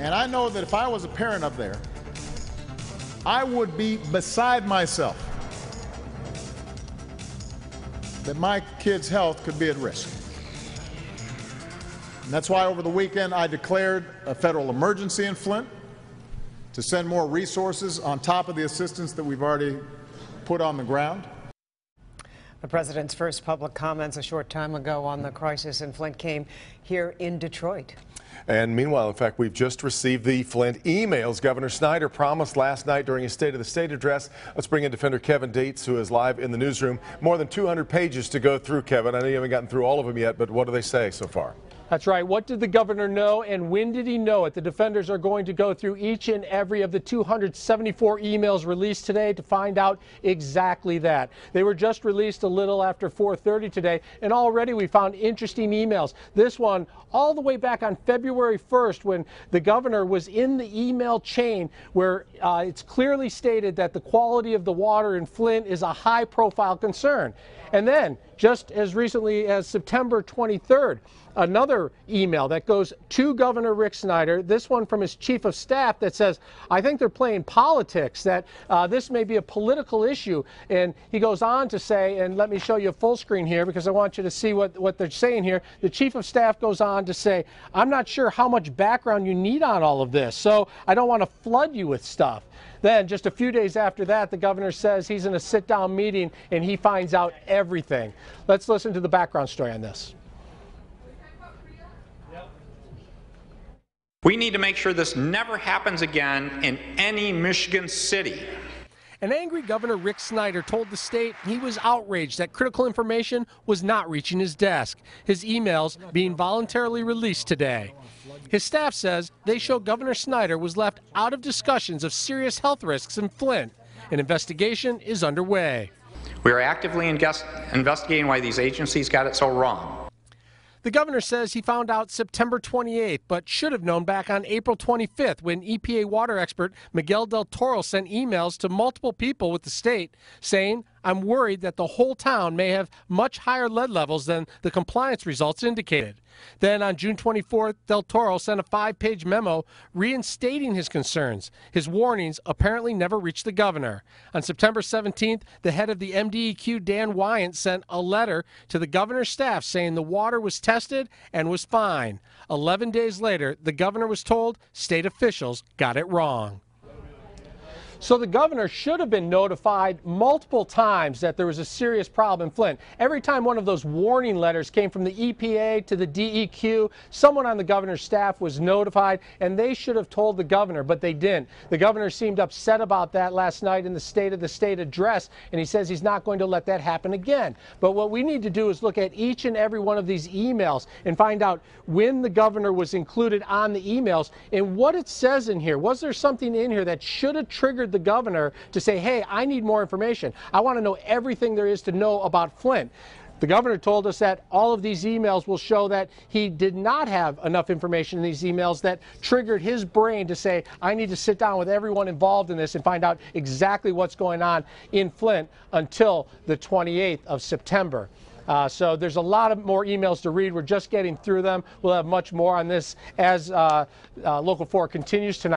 And I know that if I was a parent up there, I would be beside myself that my kid's health could be at risk. And that's why over the weekend I declared a federal emergency in Flint to send more resources on top of the assistance that we've already put on the ground. The president's first public comments a short time ago on the crisis in Flint came here in Detroit. And meanwhile, in fact, we've just received the Flint emails Governor Snyder promised last night during his State of the State address. Let's bring in Defender Kevin Dietz, who is live in the newsroom. More than 200 pages to go through, Kevin. I know you haven't gotten through all of them yet, but what do they say so far? That's right. What did the governor know and when did he know it? The defenders are going to go through each and every of the 274 emails released today to find out exactly that. They were just released a little after 4:30 today, and already we found interesting emails. This one all the way back on February 1st when the governor was in the email chain where it's clearly stated that the quality of the water in Flint is a high-profile concern. And then, just as recently as September 23rd, another email that goes to Governor Rick Snyder, this one from his chief of staff that says, I think they're playing politics, that this may be a political issue. And he goes on to say, and let me show you a full screen here because I want you to see what they're saying here. The chief of staff goes on to say, I'm not sure how much background you need on all of this, so I don't want to flood you with stuff. Then, just a few days after that, the governor says he's in a sit-down meeting and he finds out everything. Let's listen to the background story on this. We need to make sure this never happens again in any Michigan city. An angry Governor Rick Snyder told the state he was outraged that critical information was not reaching his desk, his emails being voluntarily released today. His staff says they show Governor Snyder was left out of discussions of serious health risks in Flint. An investigation is underway. We are actively investigating why these agencies got it so wrong. The governor says he found out September 28th, but should have known back on April 25th when EPA water expert Miguel Del Toro sent emails to multiple people with the state saying, I'm worried that the whole town may have much higher lead levels than the compliance results indicated. Then on June 24th, Del Toro sent a 5-page memo reinstating his concerns. His warnings apparently never reached the governor. On September 17th, the head of the MDEQ, Dan Wyant, sent a letter to the governor's staff saying the water was tested and was fine. 11 days later, the governor was told state officials got it wrong. So the governor should have been notified multiple times that there was a serious problem in Flint. Every time one of those warning letters came from the EPA to the DEQ, someone on the governor's staff was notified, and they should have told the governor, but they didn't. The governor seemed upset about that last night in the State of the State address, and he says he's not going to let that happen again. But what we need to do is look at each and every one of these emails and find out when the governor was included on the emails and what it says in here. Was there something in here that should have triggered the governor to say, hey, I need more information. I want to know everything there is to know about Flint. The governor told us that all of these emails will show that he did not have enough information in these emails that triggered his brain to say, I need to sit down with everyone involved in this and find out exactly what's going on in Flint until the 28th of September. So there's a lot of more emails to read. We're just getting through them. We'll have much more on this as Local 4 continues tonight.